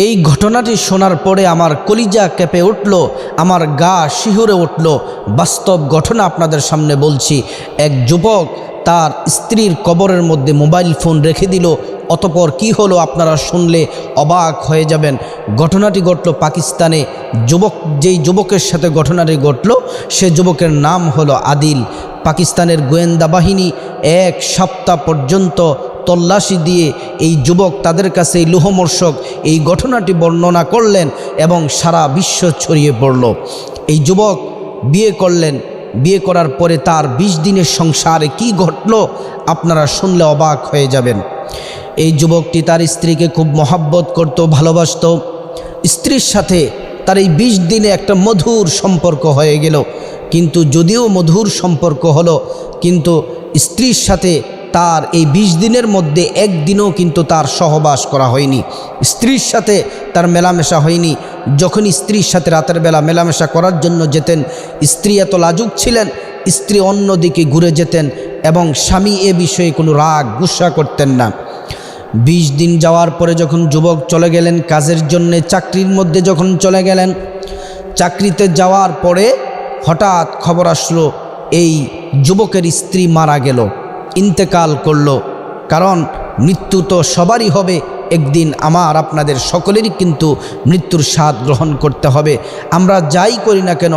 এই ঘটনাটি শোনার পরে আমার কলিজা কেঁপে উঠল, আমার গা শিহরে উঠল। বাস্তব ঘটনা আপনাদের সামনে বলছি। এক যুবক তার স্ত্রীর কবরের মধ্যে মোবাইল ফোন রেখে দিল। অতঃপর কি হলো আপনারা শুনলে অবাক হয়ে যাবেন। ঘটনাটি ঘটল পাকিস্তানে। যেই যুবকের সাথে ঘটনাটি ঘটল সে যুবকের নাম হলো আদিল। পাকিস্তানের গোয়েন্দা বাহিনী 1 সপ্তাহ পর্যন্ত তল্লাশি দিয়ে এই যুবক তাদের কাছে এই লোহমর্ষক এই ঘটনাটি বর্ণনা করলেন এবং সারা বিশ্ব ছড়িয়ে পড়ল। এই যুবক বিয়ে করলেন। বিয়ে করার পরে তার 20 দিনের সংসারে কি ঘটল আপনারা শুনলে অবাক হয়ে যাবেন। এই যুবকটি তার স্ত্রীকে খুব মহাব্বত করত, ভালোবাসত। স্ত্রীর সাথে তার এই 20 দিনে একটা মধুর সম্পর্ক হয়ে গেল। কিন্তু যদিও মধুর সম্পর্ক হলো, কিন্তু স্ত্রীর সাথে তার এই 20 দিনের মধ্যে একদিনও কিন্তু তার সহবাস করা হয়নি। স্ত্রীর সাথে তার মেলামেশা হয়নি। যখন স্ত্রীর সাথে রাতের বেলা মেলামেশা করার জন্য যেতেন, স্ত্রী এত লাজুক ছিলেন, স্ত্রী অন্যদিকে ঘুরে যেতেন এবং স্বামী এ বিষয়ে কোনো রাগ গুসা করতেন না। 20 দিন যাওয়ার পরে যখন যুবক চলে গেলেন কাজের জন্যে, চাকরির মধ্যে যখন চলে গেলেন, চাকরিতে যাওয়ার পরে হঠাৎ খবর আসলো এই যুবকের স্ত্রী মারা গেল, ইন্তেকাল করলো। কারণ মৃত্যু তো সবারই হবে একদিন, আমার আপনাদের সকলেরই কিন্তু মৃত্যুর স্বাদ গ্রহণ করতে হবে। আমরা যাই করি না কেন,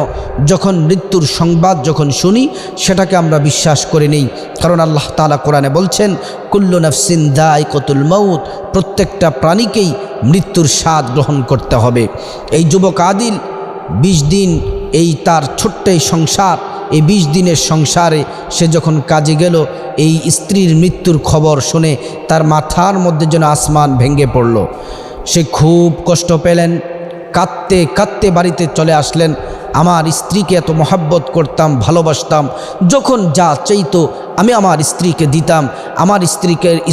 যখন মৃত্যুর সংবাদ যখন শুনি সেটাকে আমরা বিশ্বাস করে নেই। কারণ আল্লাহ তাআলা কোরআনে বলছেন, কুল্লু নাফসিন যায়িকাতুল মাউত, প্রত্যেকটা প্রাণীকেই মৃত্যুর স্বাদ গ্রহণ করতে হবে। এই যুবক আদিল 20 দিন এই তার ছোট্ট এই সংসার, এই 20 দিনের সংসারে সে যখন কাজে গেল, এই স্ত্রীর মৃত্যুর খবর শুনে তার মাথার মধ্যে যেন আসমান ভেঙে পড়ল। সে খুব কষ্ট পেলেন, কাঁদতে কাঁদতে বাড়িতে চলে আসলেন। আমার স্ত্রীকে এত মহাব্বত করতাম, ভালোবাসতাম, যখন যা চাইতো আমি আমার স্ত্রীকে দিতাম। আমার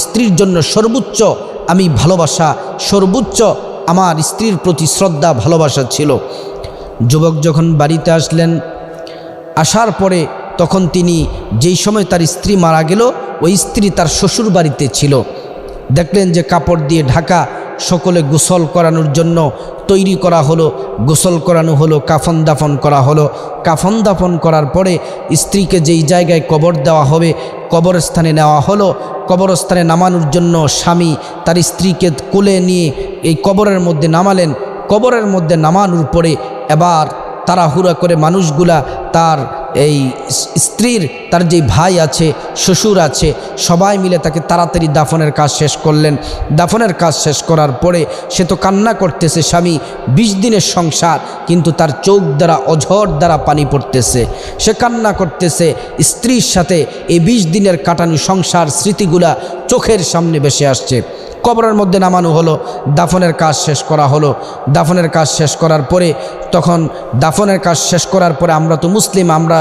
স্ত্রীর জন্য সর্বোচ্চ আমি ভালোবাসা, সর্বোচ্চ আমার স্ত্রীর প্রতি শ্রদ্ধা ভালোবাসা ছিল। যুবক যখন বাড়িতে আসলেন, আসার পরে তখন তিনি যেই সময় তার স্ত্রী মারা গেল, ওই স্ত্রী তার শ্বশুর বাড়িতে ছিল। দেখলেন যে কাপড় দিয়ে ঢাকা, সকলে গোসল করানোর জন্য তৈরি করা হলো, গোসল করানো হলো, কাফন দাফন করা হলো। কাফন দাফন করার পরে স্ত্রীকে যেই জায়গায় কবর দেওয়া হবে কবরস্থানে নেওয়া হলো। কবরস্থানে নামানোর জন্য স্বামী তার স্ত্রীকে কোলে নিয়ে এই কবরের মধ্যে নামালেন। কবরের মধ্যে নামানোর পরে এবার তাড়াহুড়া করে মানুষগুলা তার এই স্ত্রীর তার যে ভাই আছে, শ্বশুর আছে, সবাই মিলে তাকে তাড়াতাড়ি দাফনের কাজ শেষ করলেন। দাফনের কাজ শেষ করার পরে সে তো কান্না করতেছে, স্বামী 20 দিনের সংসার, কিন্তু তার চোখ দ্বারা অঝর দ্বারা পানি পড়তেছে। সে কান্না করতেছে, স্ত্রীর সাথে এই 20 দিনের কাটানো সংসার স্মৃতিগুলা চোখের সামনে ভেসে আসছে। কবরের মধ্যে নামানো হলো, দাফনের কাজ শেষ করা হলো। দাফনের কাজ শেষ করার পরে তখন দাফনের কাজ শেষ করার পরে আমরা তো মুসলিম, আমরা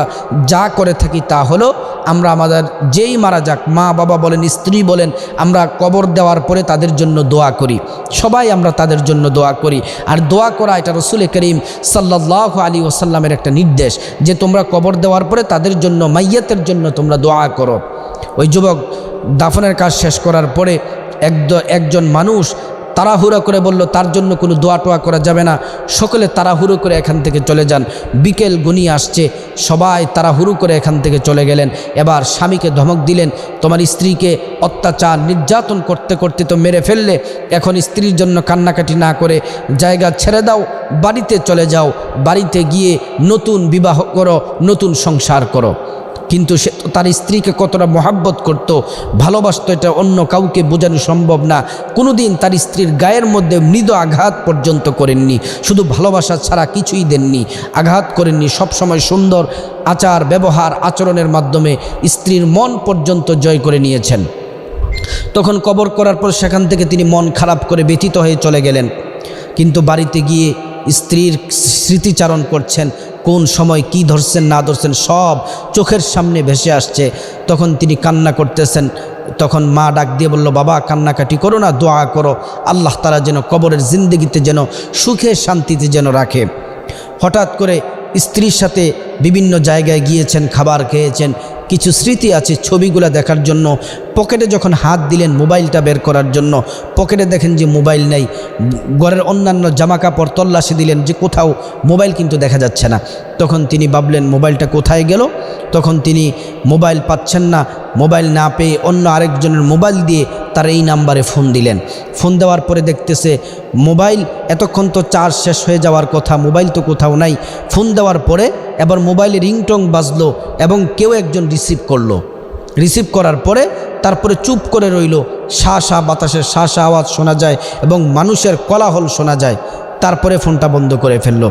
যা করে থাকি তা হলো আমরা আমাদের যেই মারা যাক, মা বাবা বলেন, স্ত্রী বলেন, আমরা কবর দেওয়ার পরে তাদের জন্য দোয়া করি। সবাই আমরা তাদের জন্য দোয়া করি। আর দোয়া করা এটা রাসূল করিম সাল্লাল্লাহু আলাইহি ওয়াসাল্লামের একটা নির্দেশ যে তোমরা কবর দেওয়ার পরে তাদের জন্য, মাইয়াতের জন্য তোমরা দোয়া করো। ওই যুবক দাফনের কাজ শেষ করার পরে একজন মানুষ তাড়াহুড়ো করে বলল তার জন্য কোনো দোয়া টোয়া করা যাবে না, সকলে তাড়াহুড়ো করে এখান থেকে চলে যান, বিকেল গনিয়ে আসছে। সবাই তাড়াহুড়ো করে এখান থেকে চলে গেলেন। এবার স্বামীকে ধমক দিলেন, তোমার স্ত্রীকে অত্যাচার নির্যাতন করতে করতে তো মেরে ফেললে, এখন স্ত্রীর জন্য কান্নাকাটি না করে জায়গা ছেড়ে দাও, বাড়িতে চলে যাও, বাড়িতে গিয়ে নতুন বিবাহ করো, নতুন সংসার করো। কিন্তু সে তার স্ত্রীকে কতটা মহাব্বত করত, ভালোবাসত, এটা অন্য কাউকে বোঝানো সম্ভব না। কোনোদিন তার স্ত্রীর গায়ের মধ্যে মৃদু আঘাত পর্যন্ত করেননি, শুধু ভালোবাসা ছাড়া কিছুই দেননি, আঘাত করেননি। সবসময় সুন্দর আচার ব্যবহার আচরণের মাধ্যমে স্ত্রীর মন পর্যন্ত জয় করে নিয়েছেন। তখন কবর করার পর সেখান থেকে তিনি মন খারাপ করে ব্যথিত হয়ে চলে গেলেন। কিন্তু বাড়িতে গিয়ে স্ত্রীর স্মৃতিচারণ করছেন, কোন সময় কি ধরছেন না ধরছেন সব চোখের সামনে ভেসে আসছে। তখন তিনি কান্না করতেছেন। তখন মা ডাক দিয়ে বলল, বাবা কান্নাকাটি করো না, দোয়া করো, আল্লাহ তাআলা যেন কবরের জিন্দেগিতে যেন সুখে শান্তিতে যেন রাখে। হঠাৎ করে স্ত্রীর সাথে বিভিন্ন জায়গায় গিয়েছেন, খাবার খেয়েছেন, কিছু স্মৃতি আছে ছবিগুলো দেখার জন্য। পকেটে যখন হাত দিলেন মোবাইলটা বের করার জন্য, পকেটে দেখেন যে মোবাইল নেই। ঘরের অন্যান্য জামাকাপড় তল্লাশি দিলেন যে কোথাও মোবাইল কিন্তু দেখা যাচ্ছে না। তখন তিনি ভাবলেন মোবাইলটা কোথায় গেল। তখন তিনি মোবাইল পাচ্ছেন না, মোবাইল না পেয়ে অন্য আরেকজনের মোবাইল দিয়ে তার এই নাম্বারে ফোন দিলেন। ফোন দেওয়ার পরে দেখতেছে মোবাইল এতক্ষণ তো চার্জ শেষ হয়ে যাওয়ার কথা, মোবাইল তো কোথাও নাই। ফোন দেওয়ার পরে এবার মোবাইলে রিংটং বাজলো এবং কেউ একজন রিসিভ করলো। রিসিভ করার পরে তারপরে চুপ করে রইল। শা বাতাসের শা আওয়াজ শোনা যায় এবং মানুষের কোলাহল শোনা যায়। তারপরে ফোনটা বন্ধ করে ফেলল।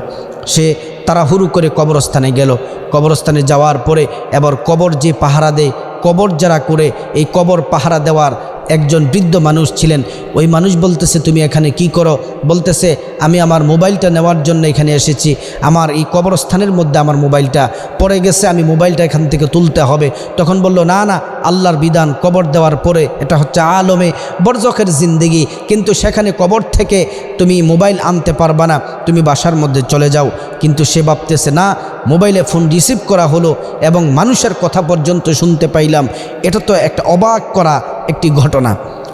সে তাড়াহুড়ো করে কবরস্থানে গেল। কবরস্থানে যাওয়ার পরে এবার কবর যে পাহারা দেয়, কবর যারা করে, এই কবর পাহারা দেওয়ার একজন বৃদ্ধ মানুষ ছিলেন। ওই মানুষ বলতেছে তুমি এখানে কি করো? বলতেছে আমি আমার মোবাইলটা নেওয়ার জন্য এখানে এসেছি। আমার এই কবরস্থানের মধ্যে আমার মোবাইলটা পড়ে গেছে, আমি মোবাইলটা এখান থেকে তুলতে হবে। তখন বলল না না, আল্লাহর বিধান, কবর দেওয়ার পরে এটা হচ্ছে আলমে বরজখের জিন্দেগি, কিন্তু সেখানে কবর থেকে তুমি মোবাইল আনতে পারবা না, তুমি বাসার মধ্যে চলে যাও। কিন্তু সে ভাবতেছে না, মোবাইলে ফোন রিসিভ করা হলো এবং মানুষের কথা পর্যন্ত শুনতে পাইলাম, এটা তো একটা অবাক করা একটি ঘটনা।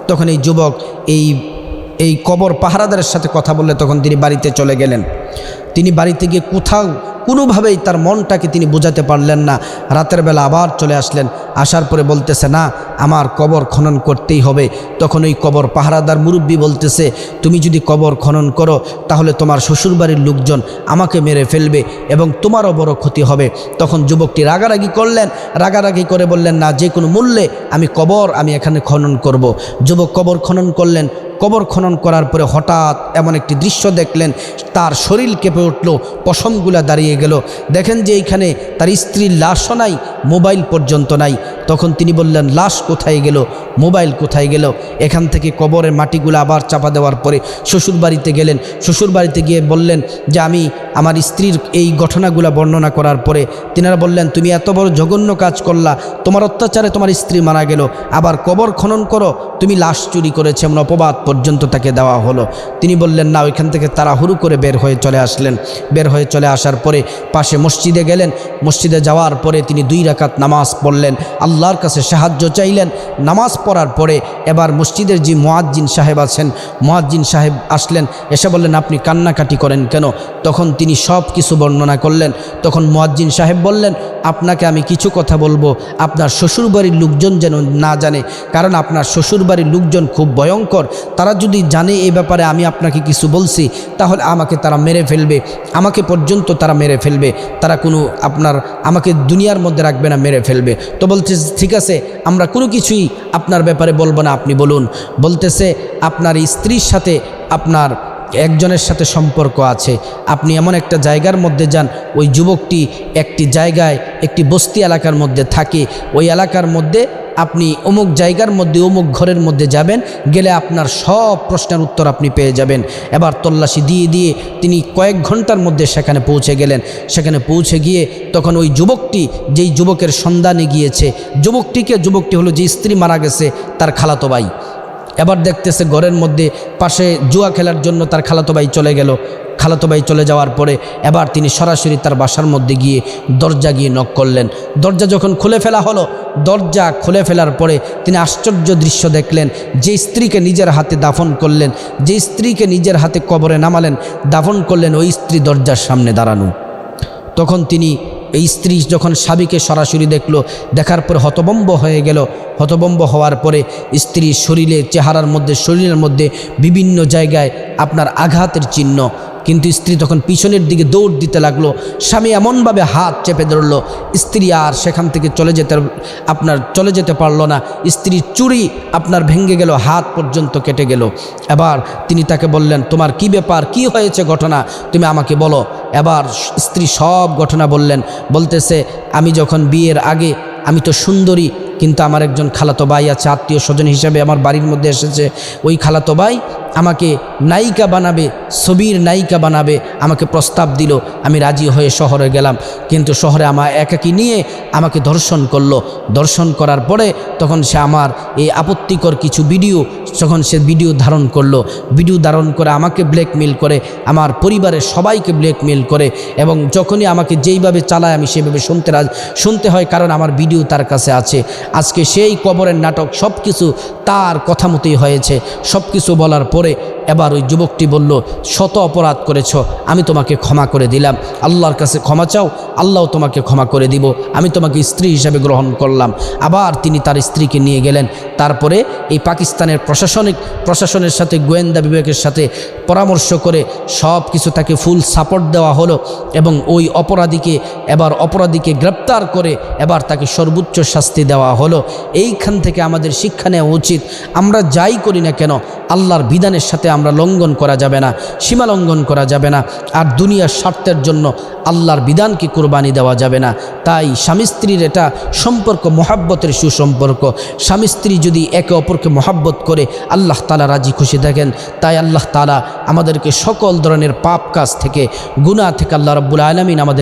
তখন এই যুবক এই কবর পাহারাদারের সাথে কথা বললে তখন তিনি বাড়িতে চলে গেলেন। তিনি বাড়িতে গিয়ে কোথাও কোনোভাবেই তার মনটাকে তিনি বোঝাতে পারলেন না। রাতের বেলা আবার চলে আসলেন। আসার পরে বলতেছে না, আমার কবর খনন করতেই হবে। তখন ওই কবর পাহারাদার মুরব্বী বলতেছে তুমি যদি কবর খনন করো তাহলে তোমার শ্বশুরবাড়ির লোকজন আমাকে মেরে ফেলবে এবং তোমারও বড় ক্ষতি হবে। তখন যুবকটি রাগারাগি করলেন, রাগারাগি করে বললেন না, যে কোনো মূল্যে আমি এখানে খনন করব। যুবক কবর খনন করলেন। কবর খনন করার পরে হঠাৎ এমন একটি দৃশ্য দেখলেন, তার শরীর কেঁপে উঠল, পশমগুলা দাঁড়িয়ে গেল। দেখেন যে এইখানে তার স্ত্রীর লাশও নাই, মোবাইল পর্যন্ত নাই। তখন তিনি বললেন লাশ কোথায় গেল, মোবাইল কোথায় গেল? এখান থেকে কবরের মাটিগুলো আবার চাপা দেওয়ার পরে শ্বশুরবাড়িতে গেলেন। শ্বশুরবাড়িতে গিয়ে বললেন যে আমি আমার স্ত্রীর এই ঘটনাগুলো বর্ণনা করার পরে তিনারা বললেন তুমি এত বড় জঘন্য কাজ করলা, তোমার অত্যাচারে তোমার স্ত্রী মারা গেল, আবার কবর খনন করো, তুমি লাশ চুরি করেছে এমন অপবাদ পর্যন্ত তাকে দেওয়া হলো। তিনি বললেন না, ওইখান থেকে তাড়াহুড়ো করে বের হয়ে চলে আসলেন। বের হয়ে চলে আসার পরে পাশে মসজিদে গেলেন। মসজিদে যাওয়ার পরে তিনি 2 রাকাত নামাজ পড়লেন, আল্লাহর কাছে সাহায্য চাইলেন। নামাজ পড়ার পরে এবার মসজিদের যে মুয়াজ্জিন সাহেব আছেন, মুয়াজ্জিন সাহেব আসলেন, এসে বললেন আপনি কান্নাকাটি করেন কেন? তখন তিনি সব কিছু বর্ণনা করলেন। তখন মুয়াজ্জিন সাহেব বললেন আপনাকে আমি কিছু কথা বলবো, আপনার শ্বশুরবাড়ির লোকজন যেন না জানে, কারণ আপনার শ্বশুরবাড়ির লোকজন খুব ভয়ঙ্কর। তারা যদি জানে এই ব্যাপারে আমি আপনাকে কিছু বলছি তাহলে আমাকে তারা মেরে ফেলবে, আমাকে পর্যন্ত তারা মেরে ফেলবে, তারা আমাকে দুনিয়ার মধ্যে রাখবে না, মেরে ফেলবে। তো বলছে ঠিক আছে, আমরা কোনো কিছুই আপনার ব্যাপারে বলবো না, আপনি বলুন। বলতেছে আপনার স্ত্রীর সাথে আপনার একজনের সাথে সম্পর্ক আছে, আপনি এমন একটা জায়গার মধ্যে যান, ওই যুবকটি একটি জায়গায় একটি বস্তি এলাকার মধ্যে থাকে, ওই এলাকার মধ্যে আপনি অমুক জায়গার মধ্যে অমুক ঘরের মধ্যে যাবেন, গেলে আপনার সব প্রশ্নের উত্তর আপনি পেয়ে যাবেন। এবার তল্লাশি দিয়ে দিয়ে তিনি কয়েক ঘন্টার মধ্যে সেখানে পৌঁছে গেলেন। সেখানে পৌঁছে গিয়ে তখন ওই যুবকটি, যেই যুবকের সন্ধানে গিয়েছে, যুবকটি হলো যে স্ত্রী মারা গেছে তার খালাতো ভাই। এবার দেখতেছে ঘরের মধ্যে পাশে জুয়া খেলার জন্য তার খালাতো ভাই চলে গেল। খালাতো ভাই চলে যাওয়ার পরে এবার তিনি সরাসরি তার বাসার মধ্যে গিয়ে দরজা গিয়ে নক করলেন। দরজা যখন খুলে ফেলা হলো, দরজা খুলে ফেলার পরে তিনি আশ্চর্য দৃশ্য দেখলেন। যে স্ত্রীকে নিজের হাতে দাফন করলেন, যে স্ত্রীকে নিজের হাতে কবরে নামালেন, দাফন করলেন, ওই স্ত্রী দরজার সামনে দাঁড়ানো। তখন তিনি এই স্ত্রী যখন স্বামীকে সরাসরি দেখলো, দেখার পরে হতভম্ব হয়ে গেল। হতভম্ব হওয়ার পরে স্ত্রীর শরীরের মধ্যে বিভিন্ন জায়গায় আপনার আঘাতের চিহ্ন, কিন্তু স্ত্রী তখন পিছনের দিকে দৌড় দিতে লাগলো। স্বামী এমনভাবে হাত চেপে ধরলো, স্ত্রী আর সেখান থেকে চলে যেতে পারলো না। স্ত্রীর চুড়ি আপনার ভেঙে গেল, হাত পর্যন্ত কেটে গেল। এবার তিনি তাকে বললেন তোমার কি ব্যাপার, কি হয়েছে ঘটনা, তুমি আমাকে বলো। এবার স্ত্রী সব ঘটনা বললেন। বলতেছে আমি যখন বিয়ের আগে আমি তো সুন্দরী, কিন্তু আমার একজন খালাতো ভাই আছে, আত্মীয় স্বজন হিসেবে আমার বাড়ির মধ্যে এসেছে। ওই খালাতো ভাই আমাকে নায়িকা বানাবে, ছবির নায়িকা বানাবে, আমাকে প্রস্তাব দিল। আমি রাজি হয়ে শহরে গেলাম, কিন্তু শহরে আমার একাকী নিয়ে আমাকে ধর্ষণ করলো। ধর্ষণ করার পরে তখন সে আমার এই আপত্তিকর কিছু ভিডিও, যখন সে ভিডিও ধারণ করলো, ভিডিও ধারণ করে আমাকে ব্ল্যাকমেল করে, আমার পরিবারের সবাইকে ব্ল্যাকমেল করে, এবং যখনই আমাকে যেইভাবে চালায় আমি সেভাবে শুনতে হয়, কারণ আমার ভিডিও তার কাছে আছে। আজকে সেই কবরের নাটক সব কিছু তার কথা মতোই হয়েছে। সব কিছু বলার পরে এবার ওই যুবকটি বলল, শত অপরাধ করেছ, আমি তোমাকে ক্ষমা করে দিলাম, আল্লাহর কাছে ক্ষমা চাও, আল্লাহ তোমাকে ক্ষমা করে দিব, আমি তোমাকে স্ত্রী হিসাবে গ্রহণ করলাম। আবার তিনি তার স্ত্রীকে নিয়ে গেলেন। তারপরে এই পাকিস্তানের প্রশাসনের সাথে, গোয়েন্দা বিভাগের সাথে পরামর্শ করে সব কিছু তাকে ফুল সাপোর্ট দেওয়া হলো, এবং ওই অপরাধীকে গ্রেপ্তার করে এবার তাকে সর্বোচ্চ শাস্তি দেওয়া হলো। এইখান থেকে আমাদের শিক্ষা নেওয়া উচিত, আমরা যাই করি না কেন আল্লাহর বিধানের সাথে আমরা লঙ্ঘন করা যাবে না, সীমা লঙ্ঘন করা যাবে না, আর দুনিয়ার স্বার্থের জন্য আল্লাহর বিধানকে কুরবানি দেওয়া যাবে না। তাই স্বামী স্ত্রীর এটা সম্পর্ক মহাব্বতের সুসম্পর্ক। স্বামী স্ত্রী যদি একে অপরকে মহাব্বত করে আল্লাহ তাআলা রাজি খুশি থাকেন। তাই আল্লাহ তাআলা আমাদেরকে সকল ধরনের পাপ কাজ থেকে, গুনাহ থেকে আল্লাহ রাব্বুল আলামিন আমাদের